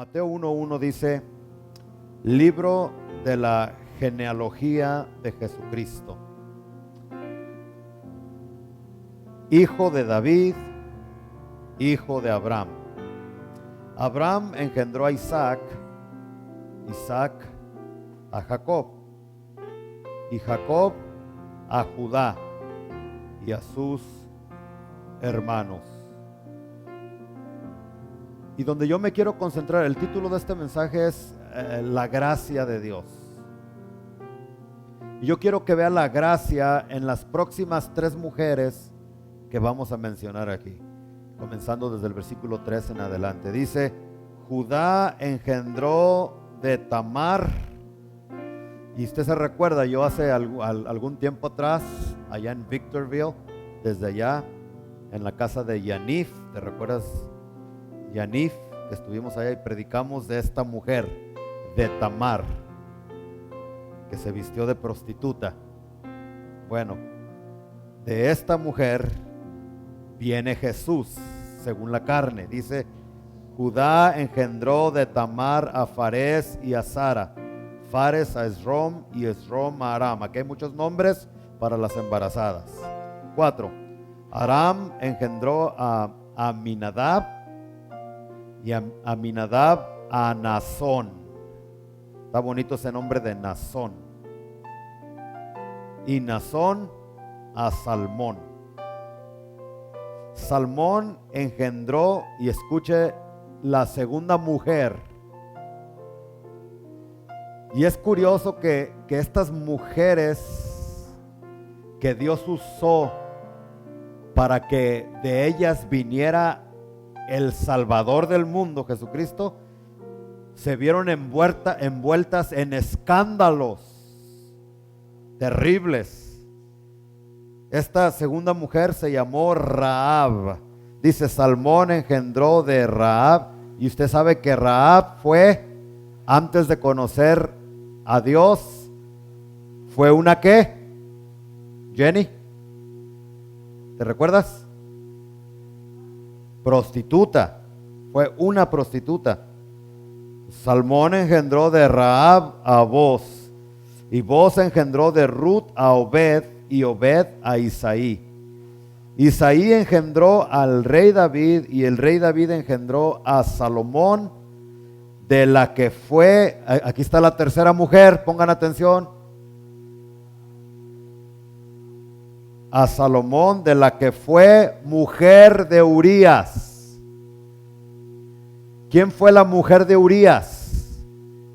Mateo 1:1 dice, libro de la genealogía de Jesucristo, hijo de David, hijo de Abraham. Abraham engendró a Isaac, Isaac a Jacob, y Jacob a Judá y a sus hermanos. Y donde yo me quiero concentrar, el título de este mensaje es la gracia de Dios. Y yo quiero que vea la gracia en las próximas 3 mujeres que vamos a mencionar aquí, comenzando desde el versículo 3 en adelante. Dice, Judá engendró de Tamar. Y usted se recuerda, yo hace algún tiempo atrás, allá en Victorville, desde allá, en la casa de Yanif, ¿te recuerdas? Yanif, que estuvimos allá y predicamos de esta mujer, de Tamar, que se vistió de prostituta. Bueno, de esta mujer viene Jesús, según la carne. Dice, Judá engendró de Tamar a Fares y a Zara, Fares a Esrom y Esrom a Aram. Aquí hay muchos nombres para las embarazadas. 4. Aram engendró a Aminadab y Aminadab a Nazón. Está bonito ese nombre de Nazón. Y Nazón a Salmón. Salmón engendró, y escuche, la segunda mujer. Y es curioso que estas mujeres que Dios usó para que de ellas viniera el Salvador del mundo, Jesucristo, se vieron envueltas en escándalos terribles. Esta segunda mujer se llamó Rahab. Dice, Salmón engendró de Rahab. Y usted sabe que Rahab fue, antes de conocer a Dios, fue una ¿qué? Jenny, ¿te recuerdas? Prostituta. Fue una prostituta. Salmón engendró de Rahab a Boz, y Boz engendró de Ruth a Obed, y Obed a Isaí. Isaí engendró al rey David, y el rey David engendró a Salomón, de la que fue, aquí está la tercera mujer, pongan atención, a Salomón, de la que fue mujer de Urías. ¿Quién fue la mujer de Urías?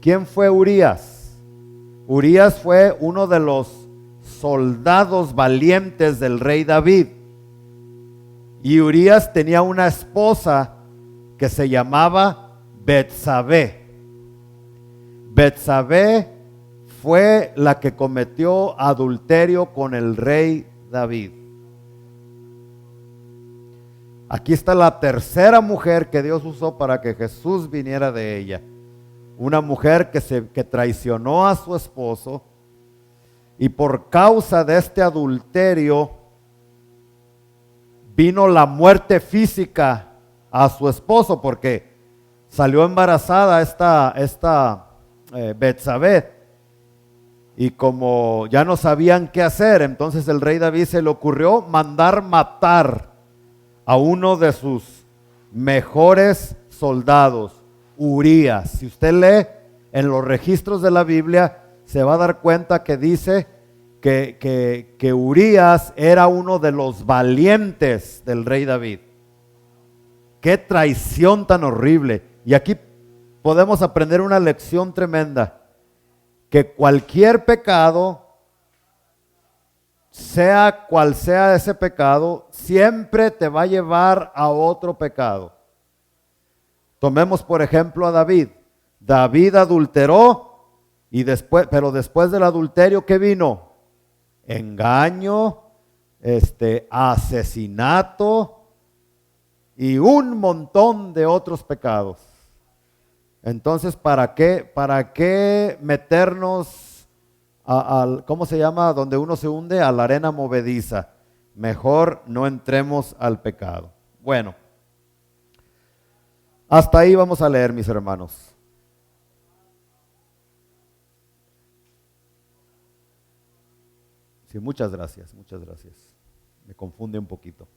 ¿Quién fue Urías? Urías fue uno de los soldados valientes del rey David. Y Urías tenía una esposa que se llamaba Betsabé. Betsabé fue la que cometió adulterio con el rey David. Aquí está la tercera mujer que Dios usó para que Jesús viniera de ella. Una mujer que traicionó a su esposo, y por causa de este adulterio vino la muerte física a su esposo, porque salió embarazada esta Betsabé. Y como ya no sabían qué hacer, entonces el rey David se le ocurrió mandar matar a uno de sus mejores soldados, Urías. Si usted lee en los registros de la Biblia, se va a dar cuenta que dice que Urías era uno de los valientes del rey David. Qué traición tan horrible. Y aquí podemos aprender una lección tremenda. Que cualquier pecado, sea cual sea ese pecado, siempre te va a llevar a otro pecado. Tomemos por ejemplo a David. David adulteró, pero después del adulterio, ¿qué vino? Engaño, asesinato y un montón de otros pecados. Entonces, ¿para qué meternos ¿cómo se llama? Donde uno se hunde, a la arena movediza. Mejor no entremos al pecado. Bueno, Hasta ahí vamos a leer, mis hermanos. Sí, muchas gracias, muchas gracias. Me confunde un poquito.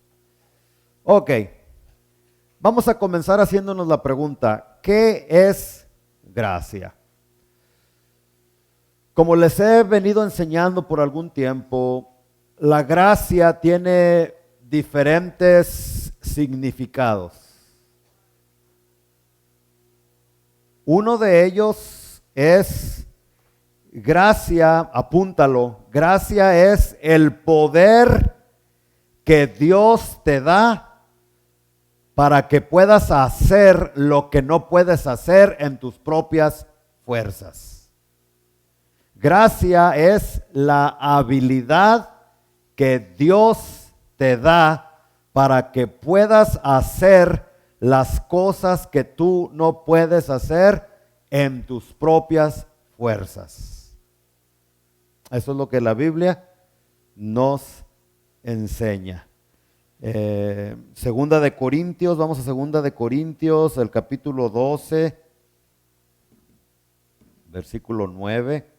Ok, vamos a comenzar haciéndonos la pregunta, ¿qué es gracia? Como les he venido enseñando por algún tiempo, la gracia tiene diferentes significados. Uno de ellos es gracia, apúntalo, gracia es el poder que Dios te da para que puedas hacer lo que no puedes hacer en tus propias fuerzas. Gracia es la habilidad que Dios te da para que puedas hacer las cosas que tú no puedes hacer en tus propias fuerzas. Eso es lo que la Biblia nos enseña. Segunda de Corintios, vamos a Segunda de Corintios, el capítulo 12, versículo 9.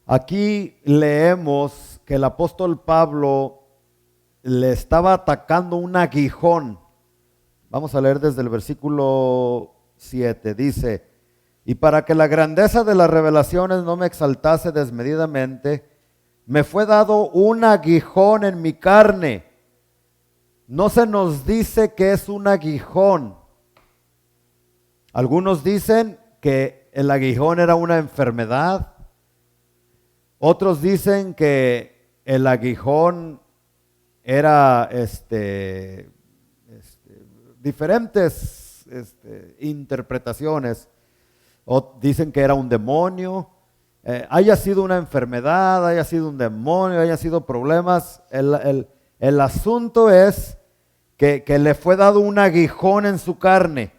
Aquí leemos que el apóstol Pablo le estaba atacando un aguijón. Vamos a leer desde el versículo 7. Dice: y para que la grandeza de las revelaciones no me exaltase desmedidamente, me fue dado un aguijón en mi carne. No se nos dice que es un aguijón. Algunos dicen que el aguijón era una enfermedad. Otros dicen que el aguijón era diferentes interpretaciones. O dicen que era un demonio, haya sido una enfermedad, haya sido un demonio, haya sido problemas. El asunto es que le fue dado un aguijón en su carne,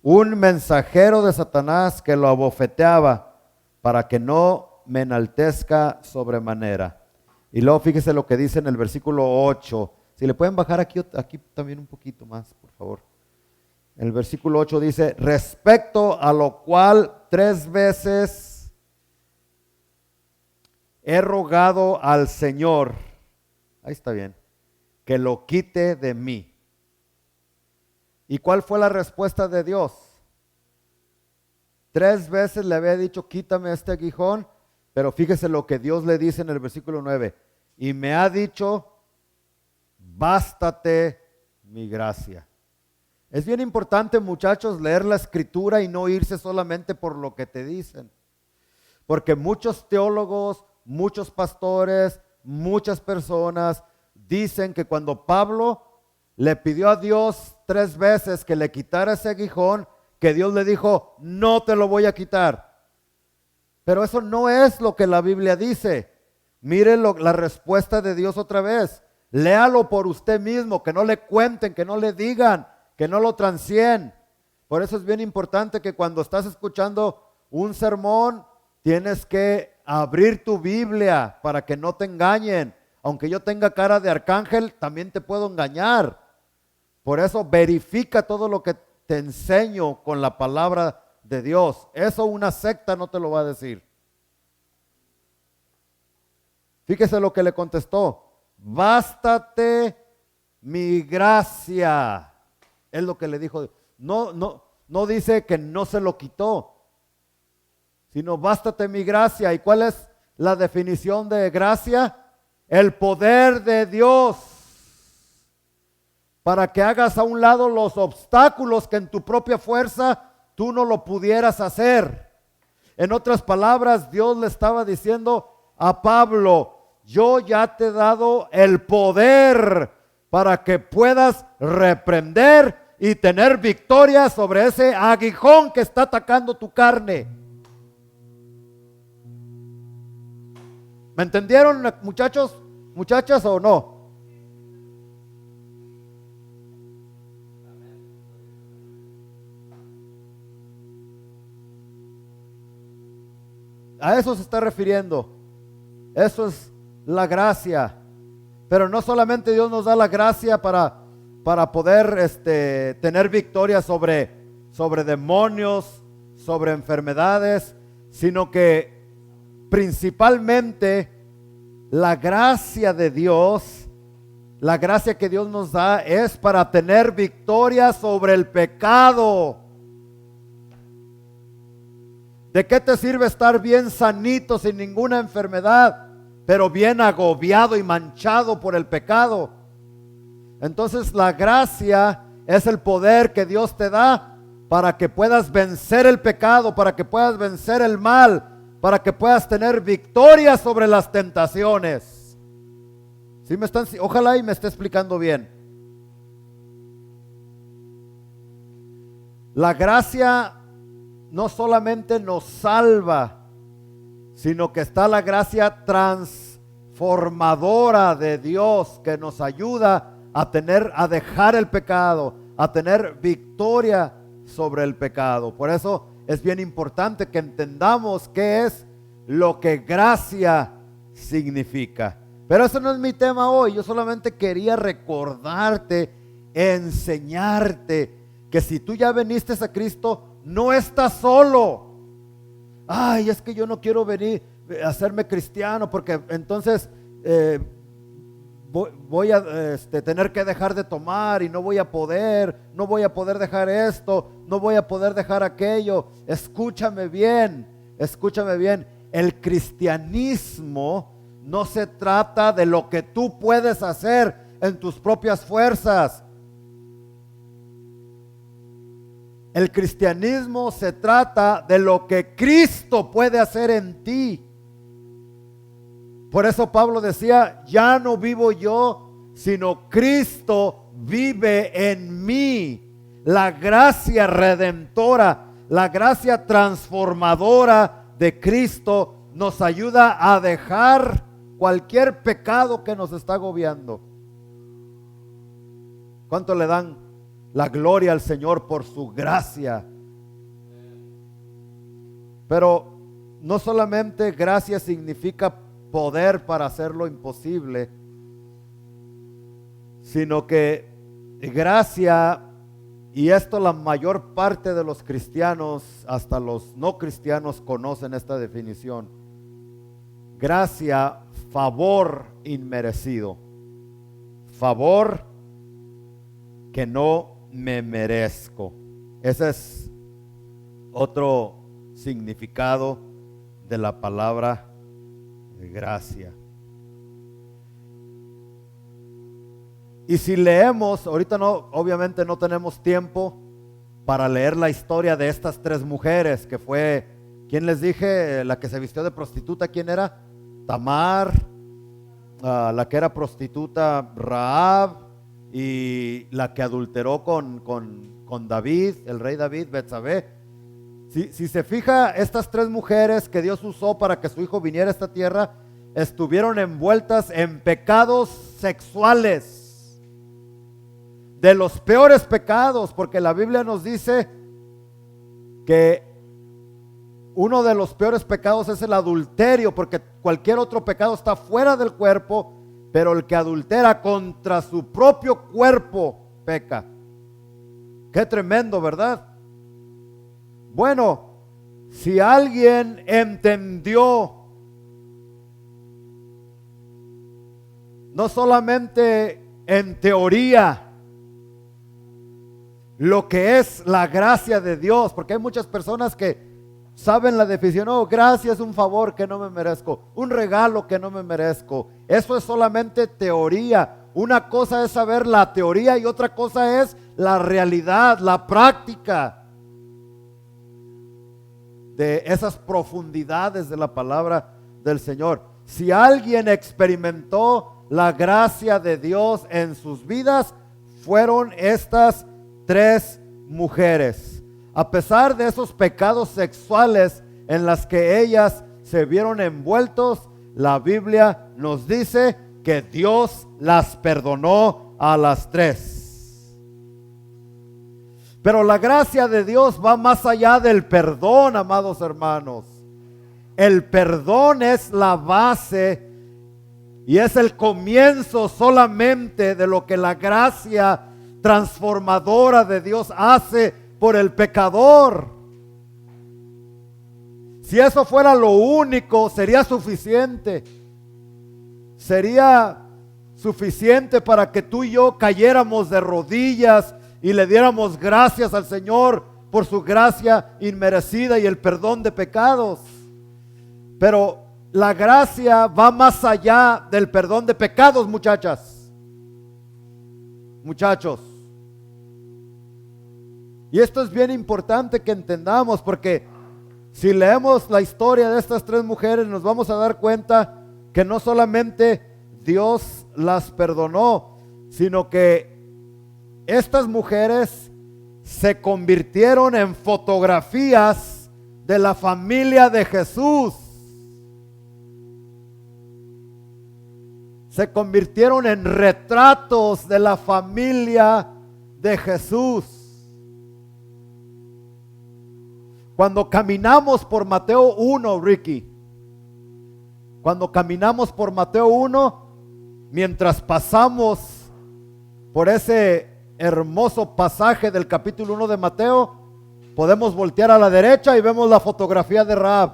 un mensajero de Satanás que lo abofeteaba para que no me enaltezca sobremanera. Y luego fíjese lo que dice en el versículo 8. Si le pueden bajar aquí también un poquito más, por favor. En el versículo 8 dice: respecto a lo cual 3 veces he rogado al Señor, ahí está bien, que lo quite de mí. ¿Y cuál fue la respuesta de Dios? 3 veces le había dicho: quítame este aguijón, pero fíjese lo que Dios le dice en el versículo 9. Y me ha dicho: bástate mi gracia. Es bien importante, muchachos, leer la escritura y no irse solamente por lo que te dicen. Porque muchos teólogos, muchos pastores, muchas personas dicen que cuando Pablo le pidió a Dios 3 veces que le quitara ese aguijón, que Dios le dijo: no te lo voy a quitar. Pero eso no es lo que la Biblia dice. Mire la respuesta de Dios otra vez. Léalo por usted mismo, que no le cuenten, que no le digan, que no lo transien. Por eso es bien importante que cuando estás escuchando un sermón, tienes que abrir tu Biblia para que no te engañen. Aunque yo tenga cara de arcángel, también te puedo engañar. Por eso verifica todo lo que te enseño con la palabra de Dios. Eso una secta no te lo va a decir. Fíjese lo que le contestó: bástate mi gracia. Es lo que le dijo. No dice que no se lo quitó, sino bástate mi gracia. ¿Y cuál es la definición de gracia? El poder de Dios para que hagas a un lado los obstáculos que en tu propia fuerza tú no lo pudieras hacer. En otras palabras, Dios le estaba diciendo a Pablo: yo ya te he dado el poder para que puedas reprender y tener victoria sobre ese aguijón que está atacando tu carne. ¿Me entendieron, muchachos, muchachas, o no? A eso se está refiriendo. Eso es la gracia. Pero no solamente Dios nos da la gracia para para poder tener victoria sobre demonios, sobre enfermedades, sino que principalmente la gracia de Dios, la gracia que Dios nos da es para tener victoria sobre el pecado. ¿De qué te sirve estar bien sanito sin ninguna enfermedad, pero bien agobiado y manchado por el pecado? Entonces la gracia es el poder que Dios te da para que puedas vencer el pecado, para que puedas vencer el mal, para que puedas tener victoria sobre las tentaciones. ¿Sí me están? Ojalá y me esté explicando bien. La gracia no solamente nos salva, sino que está la gracia transformadora de Dios que nos ayuda a dejar el pecado, a tener victoria sobre el pecado. Por eso es bien importante que entendamos qué es lo que gracia significa. Pero eso no es mi tema hoy. Yo solamente quería recordarte, enseñarte que si tú ya viniste a Cristo, no estás solo. Ay, es que yo no quiero venir a hacerme cristiano porque entonces voy a tener que dejar de tomar y no voy a poder dejar esto, no voy a poder dejar aquello. Escúchame bien. El cristianismo no se trata de lo que tú puedes hacer en tus propias fuerzas. El cristianismo se trata de lo que Cristo puede hacer en ti. Por eso Pablo decía, ya no vivo yo, sino Cristo vive en mí. La gracia redentora, la gracia transformadora de Cristo nos ayuda a dejar cualquier pecado que nos está agobiando. ¿Cuánto le dan la gloria al Señor por su gracia? Pero no solamente gracia significa poder para hacer lo imposible, sino que gracia, y esto la mayor parte de los cristianos, hasta los no cristianos conocen esta definición. Gracia, favor inmerecido, favor que no me merezco. Ese es otro significado de la palabra gracia. Y si leemos, ahorita no, obviamente no tenemos tiempo para leer la historia de estas tres mujeres, que fue, ¿quién les dije? La que se vistió de prostituta, ¿quién era? Tamar, la que era prostituta, Rahab, y la que adulteró con David, el rey David, Betsabé. Si se fija, estas tres mujeres que Dios usó para que su hijo viniera a esta tierra, estuvieron envueltas en pecados sexuales, de los peores pecados, porque la Biblia nos dice que uno de los peores pecados es el adulterio, porque cualquier otro pecado está fuera del cuerpo, pero el que adultera contra su propio cuerpo peca. Qué tremendo, ¿verdad? Bueno, si alguien entendió no solamente en teoría lo que es la gracia de Dios, porque hay muchas personas que saben la definición. Oh, gracia es un favor que no me merezco, un regalo que no me merezco. Eso es solamente teoría. Una cosa es saber la teoría y otra cosa es la realidad, la práctica de esas profundidades de la palabra del Señor. Si alguien experimentó la gracia de Dios en sus vidas, fueron estas tres mujeres. A pesar de esos pecados sexuales en las que ellas se vieron envueltos, la Biblia nos dice que Dios las perdonó a las tres. Pero la gracia de Dios va más allá del perdón, amados hermanos. El perdón es la base y es el comienzo solamente de lo que la gracia transformadora de Dios hace por el pecador. Si eso fuera lo único, sería suficiente. Sería suficiente para que tú y yo cayéramos de rodillas y le diéramos gracias al Señor por su gracia inmerecida y el perdón de pecados. Pero la gracia va más allá del perdón de pecados, muchachos. Y esto es bien importante que entendamos, porque si leemos la historia de estas tres mujeres, nos vamos a dar cuenta que no solamente Dios las perdonó, sino que estas mujeres se convirtieron en fotografías de la familia de Jesús. Se convirtieron en retratos de la familia de Jesús. Cuando caminamos por Mateo 1, Ricky, cuando caminamos por Mateo 1, mientras pasamos por ese hermoso pasaje del capítulo 1 de Mateo, podemos voltear a la derecha y vemos la fotografía de Rahab.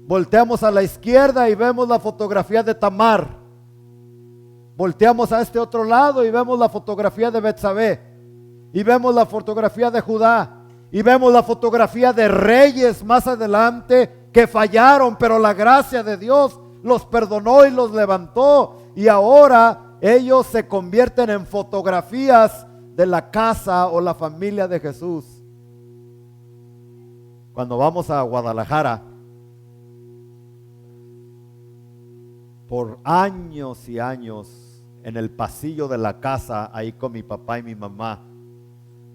Volteamos a la izquierda y vemos la fotografía de Tamar. Volteamos a este otro lado y vemos la fotografía de Betsabé. Y vemos la fotografía de Judá. Y vemos la fotografía de reyes más adelante que fallaron, pero la gracia de Dios los perdonó y los levantó. Y ahora ellos se convierten en fotografías de la casa o la familia de Jesús. Cuando vamos a Guadalajara, por años y años, en el pasillo de la casa, ahí con mi papá y mi mamá,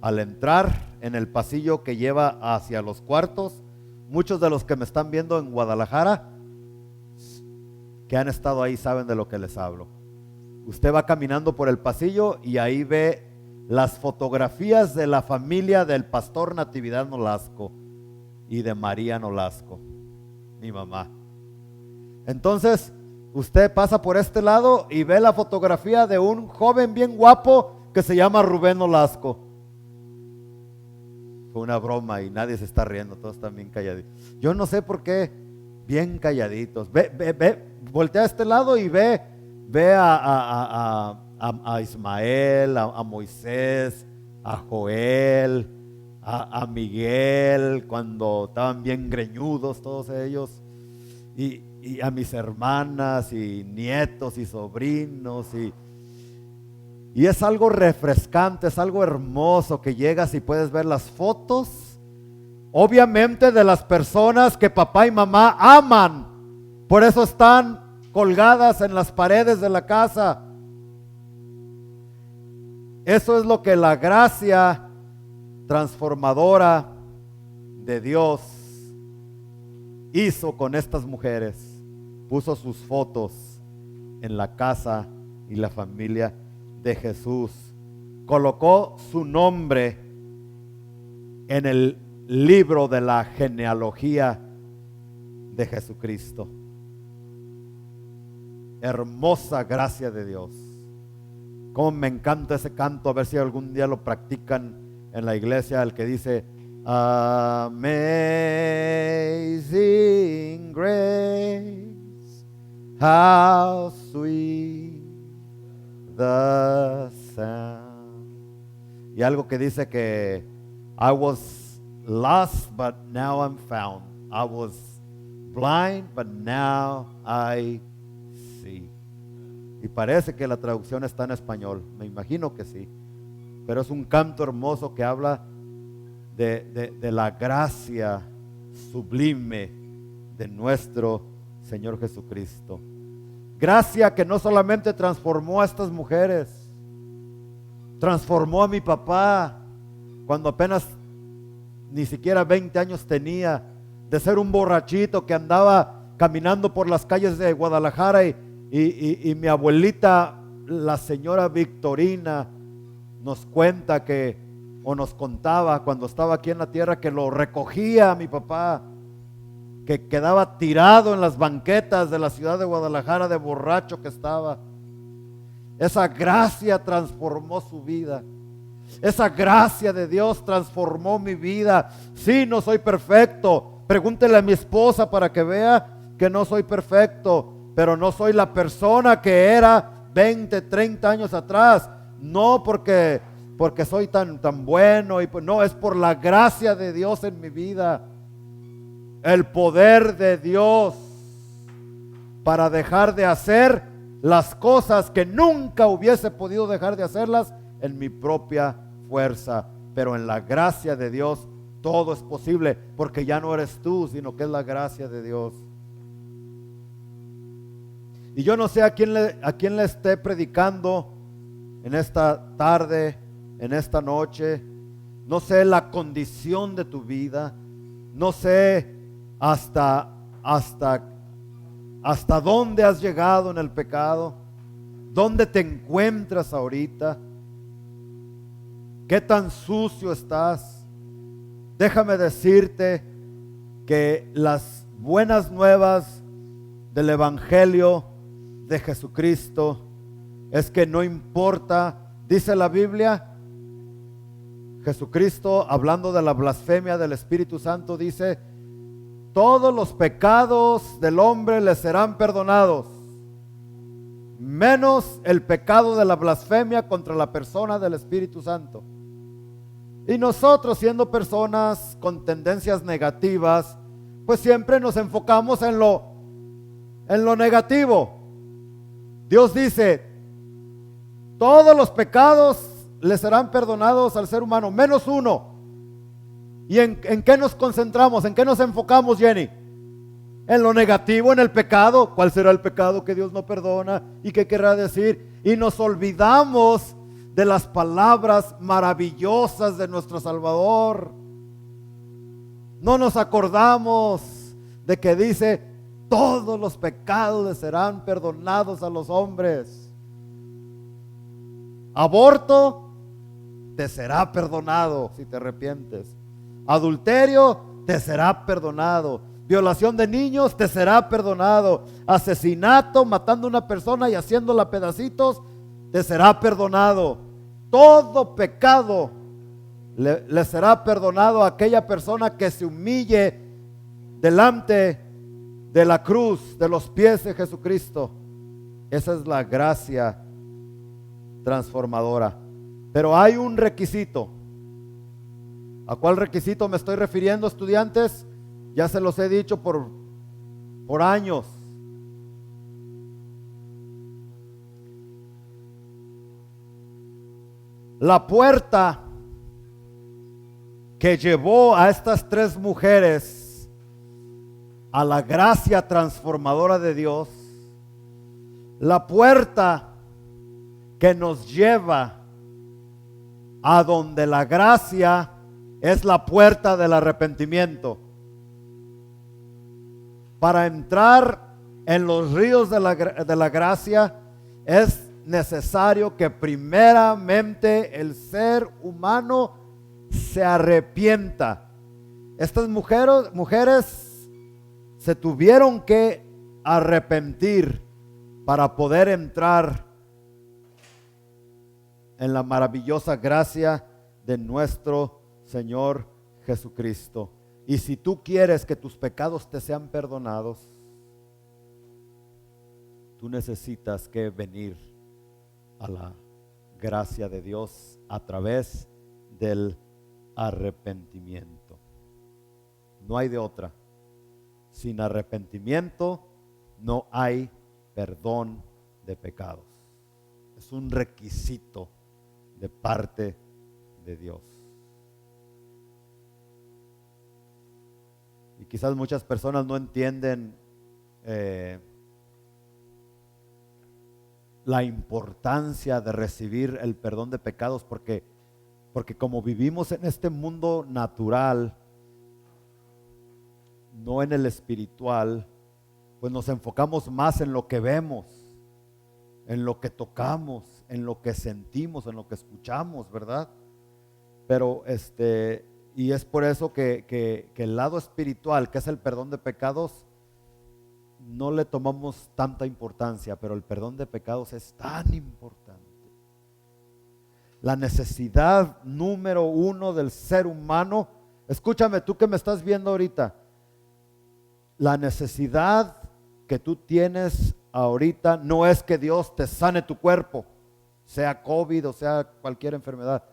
al entrar en el pasillo que lleva hacia los cuartos, muchos de los que me están viendo en Guadalajara, que han estado ahí, saben de lo que les hablo. Usted va caminando por el pasillo y ahí ve las fotografías de la familia del pastor Natividad Nolasco y de María Nolasco, mi mamá. Entonces, usted pasa por este lado y ve la fotografía de un joven bien guapo que se llama Rubén Nolasco. Fue una broma y nadie se está riendo, todos están bien calladitos. Yo no sé por qué, bien calladitos. Ve, voltea a este lado y ve a Ismael, a Moisés, a Joel, a Miguel, cuando estaban bien greñudos todos ellos, y a mis hermanas y nietos y sobrinos, y es algo refrescante, es algo hermoso que llegas y puedes ver las fotos, obviamente de las personas que papá y mamá aman, por eso están colgadas en las paredes de la casa. Eso es lo que la gracia transformadora de Dios hizo con estas mujeres. Puso sus fotos en la casa y la familia de Jesús. Colocó su nombre en el libro de la genealogía de Jesucristo. Hermosa gracia de Dios. Cómo me encanta ese canto, a ver si algún día lo practican en la iglesia, el que dice Amazing Grace, how sweet the sound. Y algo que dice que I was lost but now I'm found, I was blind but now I see. Y parece que la traducción está en español, me imagino que sí, pero es un canto hermoso que habla de la gracia sublime de nuestro Señor Jesucristo. Gracia que no solamente transformó a estas mujeres, transformó a mi papá cuando apenas ni siquiera 20 años tenía, de ser un borrachito que andaba caminando por las calles de Guadalajara y mi abuelita, la señora Victorina, nos cuenta que, o nos contaba cuando estaba aquí en la tierra, que lo recogía a mi papá, que quedaba tirado en las banquetas de la ciudad de Guadalajara de borracho que estaba. Esa gracia transformó su vida. Esa gracia de Dios transformó mi vida. Sí, no soy perfecto. Pregúntele a mi esposa para que vea que no soy perfecto, pero no soy la persona que era 20, 30 años atrás. No porque soy tan bueno, no, es por la gracia de Dios en mi vida. El poder de Dios para dejar de hacer las cosas que nunca hubiese podido dejar de hacerlas en mi propia fuerza. Pero en la gracia de Dios todo es posible, porque ya no eres tú, sino que es la gracia de Dios. Y yo no sé a quién le esté predicando en esta tarde, en esta noche. No sé la condición de tu vida. No sé hasta dónde has llegado en el pecado. ¿Dónde te encuentras ahorita? ¿Qué tan sucio estás? Déjame decirte que las buenas nuevas del Evangelio de Jesucristo es que no importa, dice la Biblia, Jesucristo, hablando de la blasfemia del Espíritu Santo, dice: todos los pecados del hombre le serán perdonados, menos el pecado de la blasfemia contra la persona del Espíritu Santo. Y nosotros, siendo personas con tendencias negativas, pues siempre nos enfocamos en lo negativo. Dios dice: todos los pecados le serán perdonados al ser humano, menos uno. ¿Y en qué nos concentramos? ¿En qué nos enfocamos, Jenny? En lo negativo, en el pecado. ¿Cuál será el pecado que Dios no perdona? ¿Y qué querrá decir? Y nos olvidamos de las palabras maravillosas de nuestro Salvador. No nos acordamos de que dice: todos los pecados le serán perdonados a los hombres. Aborto, te será perdonado si te arrepientes. Adulterio, te será perdonado. Violación de niños, te será perdonado. Asesinato, matando a una persona y haciéndola a pedacitos, te será perdonado. Todo pecado le será perdonado a aquella persona que se humille delante de la cruz, de los pies de Jesucristo. Esa es la gracia transformadora. Pero hay un requisito. ¿A cuál requisito me estoy refiriendo, estudiantes? Ya se los he dicho por años. La puerta que llevó a estas tres mujeres a la gracia transformadora de Dios, la puerta que nos lleva a donde la gracia es la puerta del arrepentimiento. Para entrar en los ríos de la gracia es necesario que primeramente el ser humano se arrepienta. Estas mujeres se tuvieron que arrepentir para poder entrar en la maravillosa gracia de nuestro Señor Jesucristo. Y si tú quieres que tus pecados te sean perdonados, tú necesitas que venir a la gracia de Dios a través del arrepentimiento. No hay de otra. Sin arrepentimiento no hay perdón de pecados. Es un requisito de parte de Dios. Y quizás muchas personas no entienden la importancia de recibir el perdón de pecados, porque como vivimos en este mundo natural, no en el espiritual, pues nos enfocamos más en lo que vemos, en lo que tocamos, en lo que sentimos, en lo que escuchamos, ¿verdad? Pero y es por eso que el lado espiritual, que es el perdón de pecados, no le tomamos tanta importancia, pero el perdón de pecados es tan importante. La necesidad número uno del ser humano, escúchame tú que me estás viendo ahorita, la necesidad que tú tienes ahorita no es que Dios te sane tu cuerpo, sea COVID o sea cualquier enfermedad.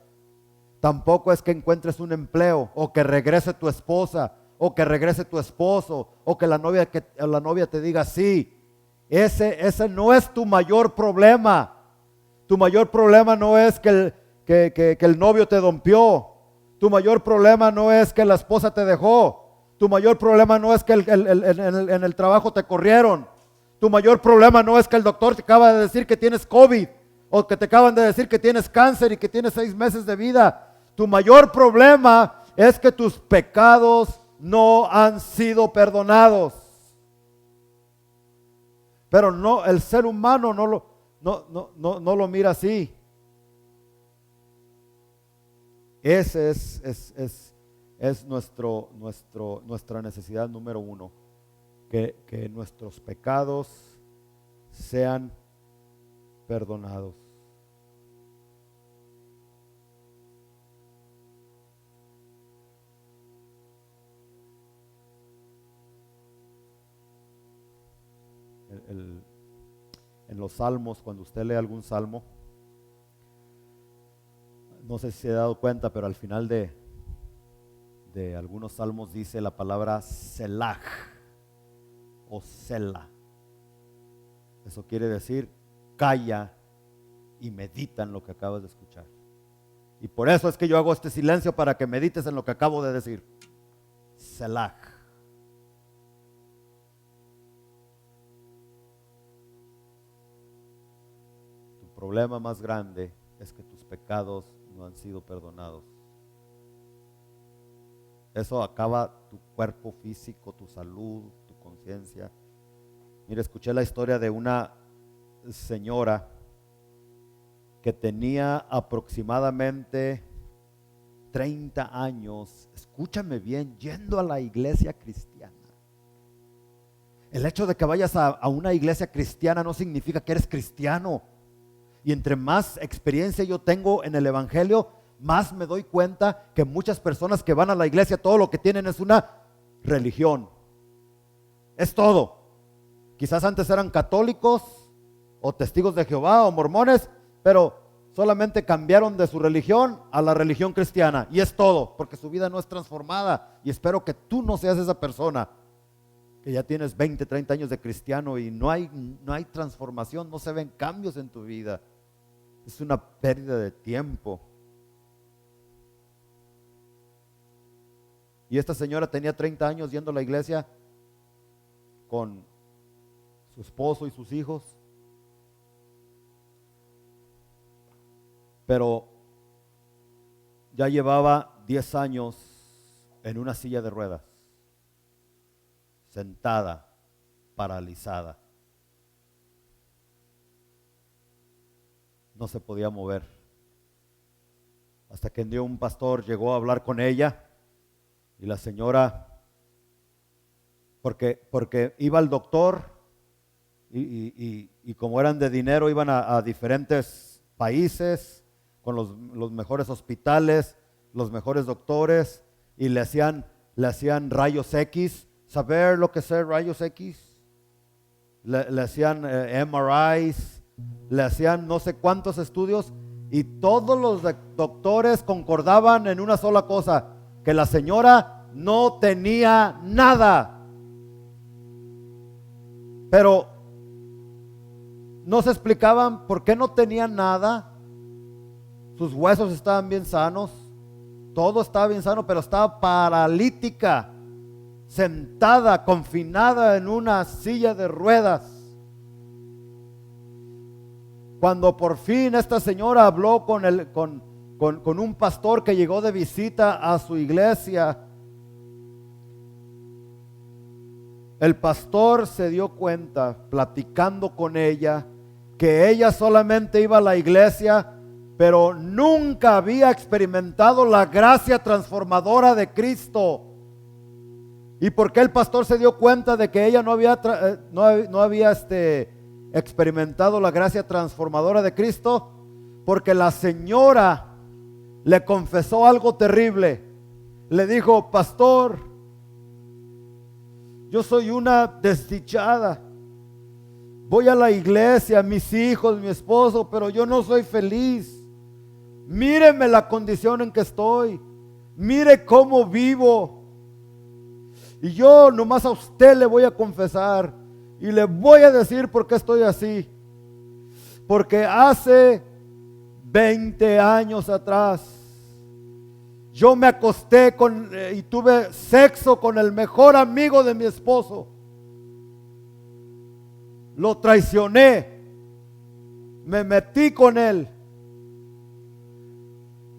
Tampoco es que encuentres un empleo, o que regrese tu esposa, o que regrese tu esposo, o que la novia te diga sí. Ese no es tu mayor problema. Tu mayor problema no es que el novio te dompió. Tu mayor problema no es que la esposa te dejó. Tu mayor problema no es que en el trabajo te corrieron. Tu mayor problema no es que el doctor te acaba de decir que tienes COVID, o que te acaban de decir que tienes cáncer y que tienes 6 meses de vida. Tu mayor problema es que tus pecados no han sido perdonados. Pero no, el ser humano no lo mira así. Ese es nuestra necesidad número uno, que nuestros pecados sean perdonados. En los salmos, cuando usted lee algún salmo, no sé si se ha dado cuenta, pero al final de algunos salmos dice la palabra Selah o Selah. Eso quiere decir calla y medita en lo que acabas de escuchar. Y por eso es que yo hago este silencio, para que medites en lo que acabo de decir. Selah. Tu problema más grande es que tus pecados no han sido perdonados. Eso acaba tu cuerpo físico, tu salud, tu conciencia. Mira, escuché la historia de una señora que tenía aproximadamente 30 años, escúchame bien, yendo a la iglesia cristiana. El hecho de que vayas a una iglesia cristiana no significa que eres cristiano. Y entre más experiencia yo tengo en el evangelio, más me doy cuenta que muchas personas que van a la iglesia, todo lo que tienen es una religión. Es todo. Quizás antes eran católicos o testigos de Jehová o mormones, pero solamente cambiaron de su religión a la religión cristiana. Y es todo, porque su vida no es transformada. Y espero que tú no seas esa persona que ya tienes 20, 30 años de cristiano y no hay transformación, no se ven cambios en tu vida. Es una pérdida de tiempo. Y esta señora tenía 30 años yendo a la iglesia con su esposo y sus hijos. Pero ya llevaba 10 años en una silla de ruedas, sentada, paralizada. No se podía mover. Hasta que un día un pastor llegó a hablar con ella y la señora, porque iba al doctor y como eran de dinero, iban a diferentes países con los mejores hospitales, los mejores doctores, y le hacían rayos X. ¿Saber lo que es rayos X? Le hacían MRIs, le hacían no sé cuántos estudios, y todos los doctores concordaban en una sola cosa: que la señora no tenía nada. Pero no se explicaban por qué no tenía nada. Sus huesos estaban bien sanos, todo estaba bien sano, pero estaba paralítica, sentada, confinada en una silla de ruedas. Cuando por fin esta señora habló con un pastor que llegó de visita a su iglesia, el pastor se dio cuenta, platicando con ella, que ella solamente iba a la iglesia, pero nunca había experimentado la gracia transformadora de Cristo. ¿Y por qué el pastor se dio cuenta de que ella no había experimentado la gracia transformadora de Cristo? porque la señora le confesó algo terrible. Le dijo: pastor, yo soy una desdichada. Voy a la iglesia, mis hijos, mi esposo, pero yo no soy feliz. Míreme la condición en que estoy. Mire cómo vivo. Y yo nomás a usted le voy a confesar y le voy a decir por qué estoy así. Porque hace 20 años atrás yo me acosté y tuve sexo con el mejor amigo de mi esposo. Lo traicioné. Me metí con él.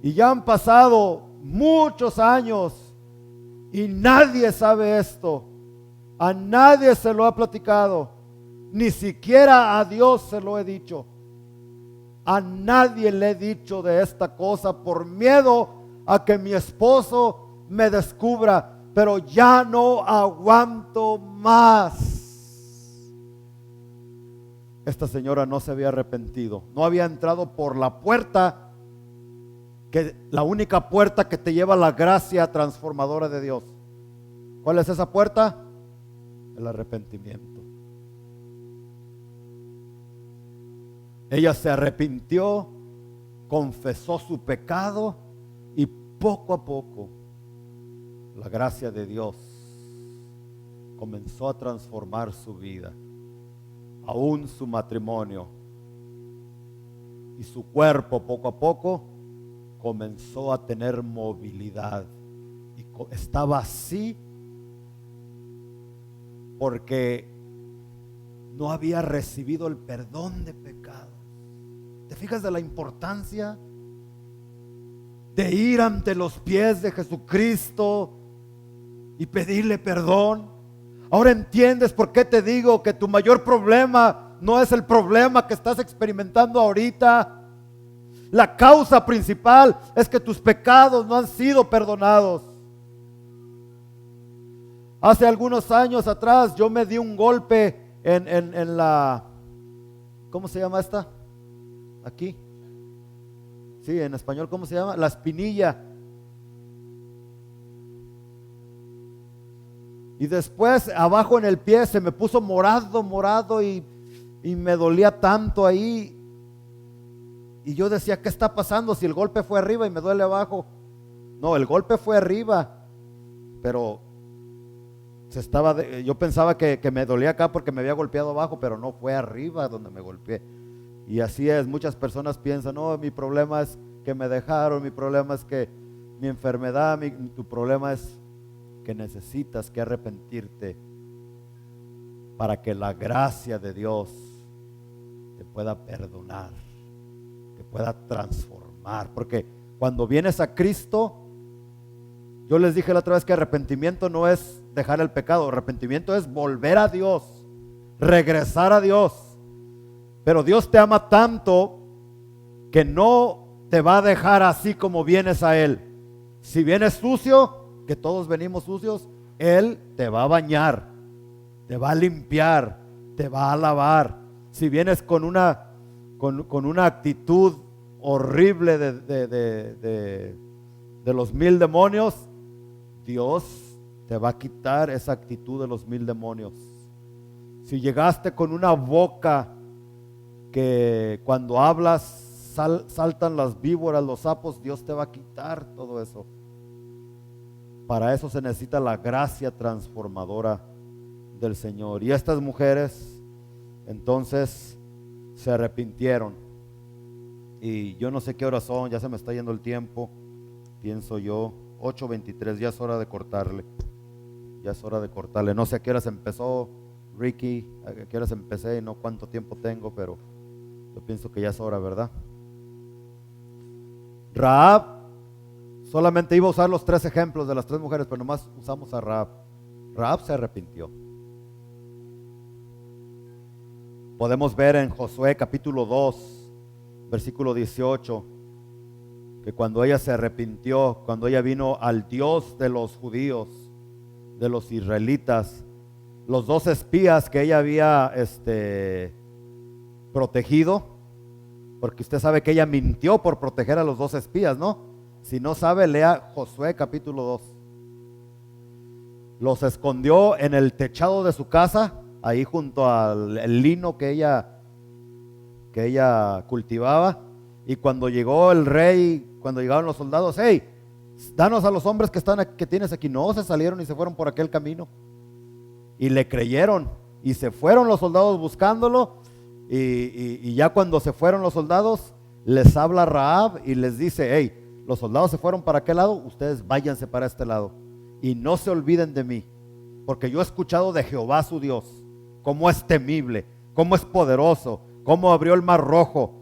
Y ya han pasado muchos años y nadie sabe esto. A nadie se lo ha platicado. Ni siquiera a Dios se lo he dicho. A nadie le he dicho de esta cosa por miedo a que mi esposo me descubra. Pero ya no aguanto más. Esta señora no se había arrepentido. No había entrado por la puerta, que la única puerta que te lleva a la gracia transformadora de Dios. ¿Cuál es esa puerta? El arrepentimiento. Ella se arrepintió, confesó su pecado y poco a poco la gracia de Dios comenzó a transformar su vida, aún su matrimonio, y su cuerpo poco a poco comenzó a tener movilidad. Y estaba así porque no había recibido el perdón de pecados. ¿Te fijas de la importancia de ir ante los pies de Jesucristo y pedirle perdón? Ahora entiendes por qué te digo que tu mayor problema no es el problema que estás experimentando ahorita. La causa principal es que tus pecados no han sido perdonados. Hace algunos años atrás yo me di un golpe en la, ¿cómo se llama esta? Aquí. Sí, en español, ¿cómo se llama? La espinilla. Y después abajo en el pie se me puso morado y me dolía tanto ahí. Y yo decía, ¿qué está pasando? Si el golpe fue arriba y me duele abajo. No, el golpe fue arriba, pero yo pensaba que me dolía acá porque me había golpeado abajo, pero no, fue arriba donde me golpeé. Y así es, muchas personas piensan, no, mi problema es que me dejaron, mi problema es que mi enfermedad, tu problema es que necesitas que arrepentirte para que la gracia de Dios te pueda perdonar, te pueda transformar. Porque cuando vienes a Cristo, yo les dije la otra vez que arrepentimiento no es dejar el pecado, arrepentimiento es volver a Dios, regresar a Dios. Pero Dios te ama tanto que no te va a dejar así como vienes a Él. Si vienes sucio, que todos venimos sucios, Él te va a bañar, te va a limpiar, te va a lavar. Si vienes con una actitud horrible de los 1000 demonios, Dios te va a quitar esa actitud de los 1000 demonios. Si llegaste con una boca que cuando hablas saltan las víboras, los sapos, Dios te va a quitar todo eso. Para eso se necesita la gracia transformadora del Señor. Y estas mujeres entonces se arrepintieron. Y yo no sé qué horas son, ya se me está yendo el tiempo. Pienso yo, 8:23, ya es hora de cortarle. Ya es hora de cortarle. No sé a qué horas empezó Ricky, a qué horas empecé y no cuánto tiempo tengo, pero yo pienso que ya es hora, ¿verdad? Rahab, solamente iba a usar los 3 ejemplos de las 3 mujeres, pero nomás usamos a Rahab. Rahab se arrepintió. Podemos ver en Josué capítulo 2, versículo 18, que cuando ella se arrepintió, cuando ella vino al Dios de los judíos, de los israelitas, los 2 espías que ella había protegido, porque usted sabe que ella mintió por proteger a los 2 espías, ¿no? Si no sabe, lea Josué capítulo 2. Los escondió en el techado de su casa, ahí junto al el lino que ella cultivaba. Y cuando llegó el rey, cuando llegaron los soldados, hey, danos a los hombres que tienes aquí. No, se salieron y se fueron por aquel camino. Y le creyeron. Y se fueron los soldados buscándolo. Y ya cuando se fueron los soldados, les habla Rahab y les dice, hey, los soldados se fueron para aquel lado, ustedes váyanse para este lado. Y no se olviden de mí, porque yo he escuchado de Jehová su Dios, cómo es temible, cómo es poderoso, cómo abrió el mar rojo.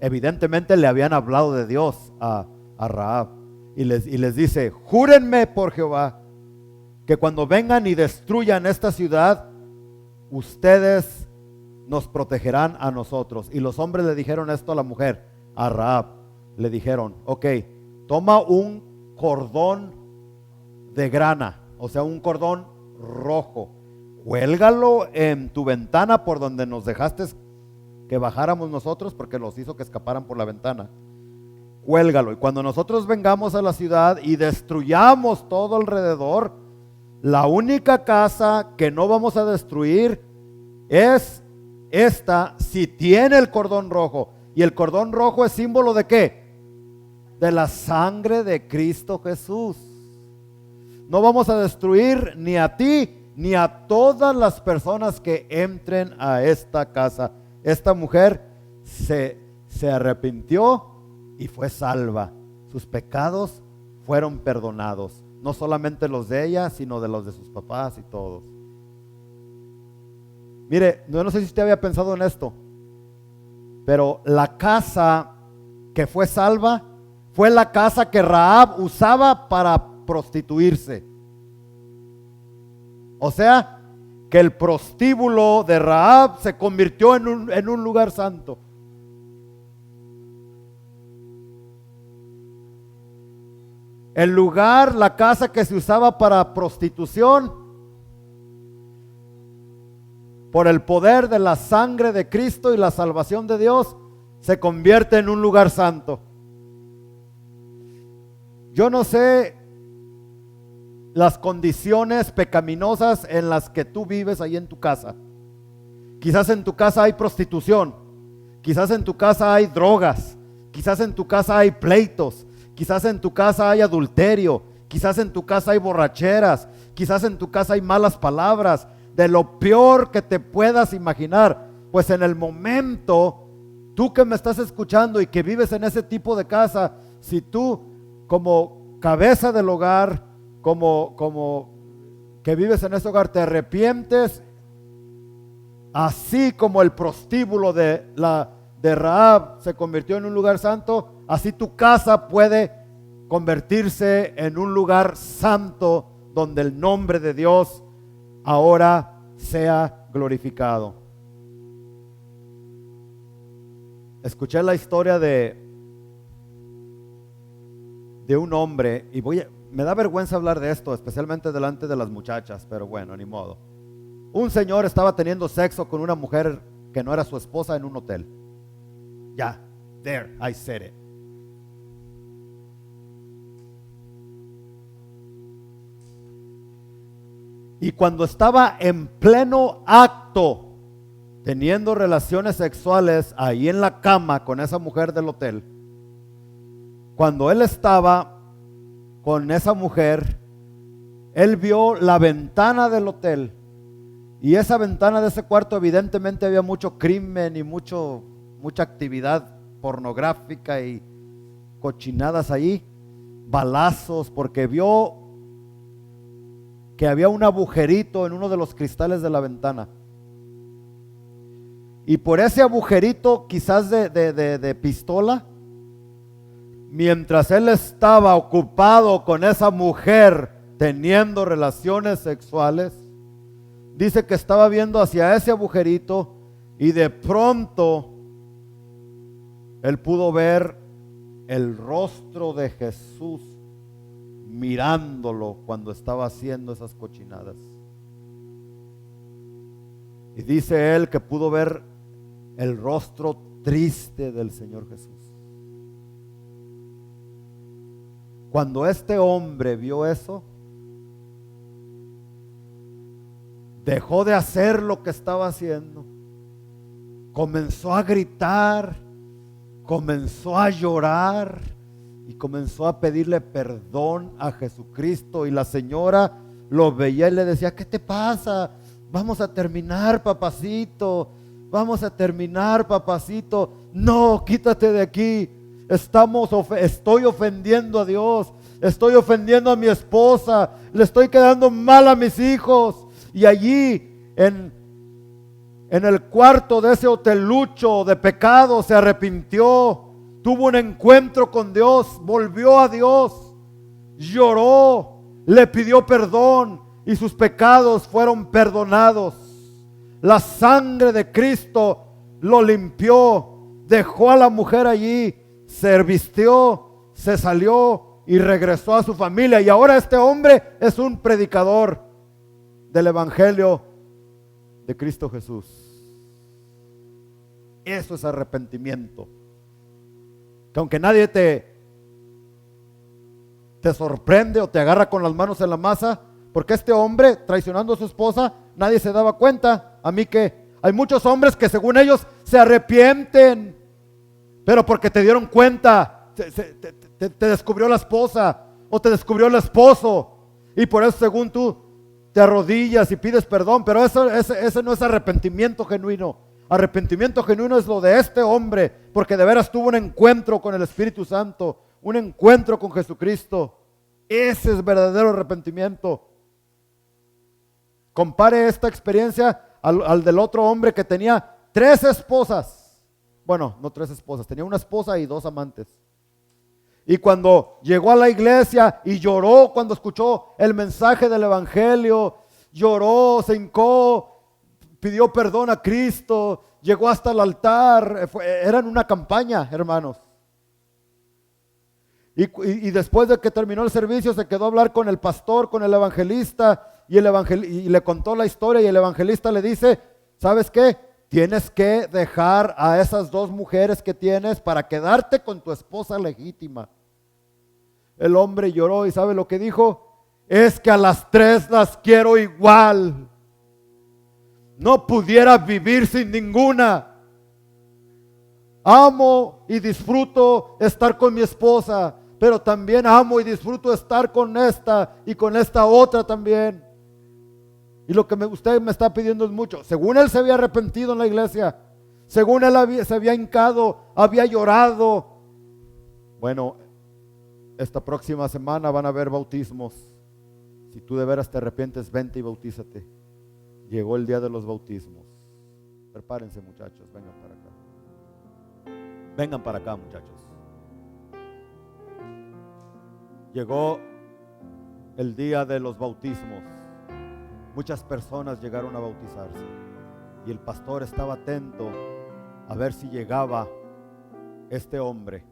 Evidentemente le habían hablado de Dios a Rahab. Y les dice, júrenme por Jehová, que cuando vengan y destruyan esta ciudad, ustedes nos protegerán a nosotros. Y los hombres le dijeron esto a la mujer, a Rahab. Le dijeron, ok, toma un cordón de grana, o sea, un cordón rojo, cuélgalo en tu ventana por donde nos dejaste que bajáramos nosotros, porque los hizo que escaparan por la ventana. Cuélgalo, y cuando nosotros vengamos a la ciudad y destruyamos todo alrededor, la única casa que no vamos a destruir es esta, si tiene el cordón rojo. Y el cordón rojo es símbolo ¿de qué? De la sangre de Cristo Jesús. No vamos a destruir ni a ti ni a todas las personas que entren a esta casa. Esta mujer se arrepintió y fue salva. Sus pecados fueron perdonados. No solamente los de ella, sino de los de sus papás y todos. Mire, no sé si usted había pensado en esto, pero la casa que fue salva fue la casa que Rahab usaba para prostituirse. O sea, que el prostíbulo de Rahab se convirtió en un lugar santo. El lugar, la casa que se usaba para prostitución, por el poder de la sangre de Cristo y la salvación de Dios, se convierte en un lugar santo. Yo no sé las condiciones pecaminosas en las que tú vives ahí en tu casa. Quizás en tu casa hay prostitución, quizás en tu casa hay drogas, quizás en tu casa hay pleitos, quizás en tu casa hay adulterio, quizás en tu casa hay borracheras, quizás en tu casa hay malas palabras, de lo peor que te puedas imaginar. Pues en el momento, tú que me estás escuchando y que vives en ese tipo de casa, si tú como cabeza del hogar, como que vives en ese hogar, te arrepientes, así como el prostíbulo de Rahab se convirtió en un lugar santo, así tu casa puede convertirse en un lugar santo donde el nombre de Dios ahora sea glorificado. Escuché la historia de un hombre, y me da vergüenza hablar de esto, especialmente delante de las muchachas, pero bueno, ni modo. Un señor estaba teniendo sexo con una mujer que no era su esposa en un hotel. Ya, there, I said it. Y cuando estaba en pleno acto, teniendo relaciones sexuales ahí en la cama con esa mujer del hotel, cuando él estaba con esa mujer, él vio la ventana del hotel, y esa ventana de ese cuarto evidentemente había mucho crimen y mucha actividad pornográfica y cochinadas ahí, balazos, porque vio que había un agujerito en uno de los cristales de la ventana. Y por ese agujerito, quizás de pistola, mientras él estaba ocupado con esa mujer teniendo relaciones sexuales, dice que estaba viendo hacia ese agujerito y de pronto él pudo ver el rostro de Jesús mirándolo cuando estaba haciendo esas cochinadas. Y dice él que pudo ver el rostro triste del Señor Jesús. Cuando este hombre vio eso, dejó de hacer lo que estaba haciendo, comenzó a gritar, comenzó a llorar y comenzó a pedirle perdón a Jesucristo. Y la señora lo veía y le decía: ¿qué te pasa? Vamos a terminar, papacito, vamos a terminar, papacito. No, quítate de aquí. Estoy ofendiendo a Dios, estoy ofendiendo a mi esposa, le estoy quedando mal a mis hijos. Y allí en el cuarto de ese hotelucho de pecado se arrepintió, tuvo un encuentro con Dios, volvió a Dios, lloró, le pidió perdón y sus pecados fueron perdonados. La sangre de Cristo lo limpió, dejó a la mujer allí, se vistió, se salió y regresó a su familia. Y ahora este hombre es un predicador del Evangelio de Cristo Jesús. Eso es arrepentimiento. Que aunque nadie te sorprende o te agarra con las manos en la masa, porque este hombre traicionando a su esposa, nadie se daba cuenta. A mí que hay muchos hombres que según ellos se arrepienten, pero porque te dieron cuenta, te descubrió la esposa o te descubrió el esposo, y por eso según tú te arrodillas y pides perdón. Pero ese no es arrepentimiento genuino. Arrepentimiento genuino es lo de este hombre, porque de veras tuvo un encuentro con el Espíritu Santo, un encuentro con Jesucristo. Ese es verdadero arrepentimiento. Compare esta experiencia al del otro hombre que tenía 3 esposas. Bueno, no 3 esposas, tenía una esposa y 2 amantes. Y cuando llegó a la iglesia y lloró cuando escuchó el mensaje del Evangelio, lloró, se hincó, pidió perdón a Cristo, llegó hasta el altar. Era en una campaña, hermanos. Y después de que terminó el servicio se quedó a hablar con el pastor, con el evangelista, y le contó la historia, y el evangelista le dice: ¿sabes qué? Tienes que dejar a esas 2 mujeres que tienes para quedarte con tu esposa legítima. El hombre lloró y ¿sabe lo que dijo? Es que a las 3 las quiero igual. No pudiera vivir sin ninguna. Amo y disfruto estar con mi esposa, pero también amo y disfruto estar con esta y con esta otra también. Y lo que usted me está pidiendo es mucho. Según él se había arrepentido en la iglesia, según él se había hincado, había llorado. Bueno, esta próxima semana van a haber bautismos. Si tú de veras te arrepientes, vente y bautízate. Llegó el día de los bautismos. Prepárense, muchachos, vengan para acá. Vengan para acá, muchachos. Llegó el día de los bautismos. Muchas personas llegaron a bautizarse y el pastor estaba atento a ver si llegaba este hombre.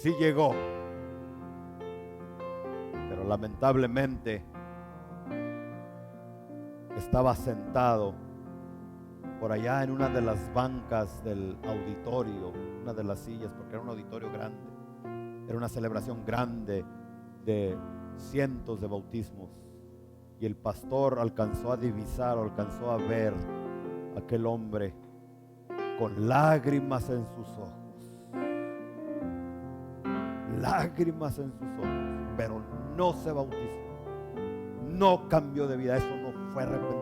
Sí llegó, pero lamentablemente estaba sentado por allá en una de las bancas del auditorio, una de las sillas, porque era un auditorio grande, era una celebración grande de cientos de bautismos. Y el pastor alcanzó a divisar, alcanzó a ver a aquel hombre con lágrimas en sus ojos. Lágrimas en sus ojos, pero no se bautizó. No cambió de vida. Eso no fue arrepentimiento.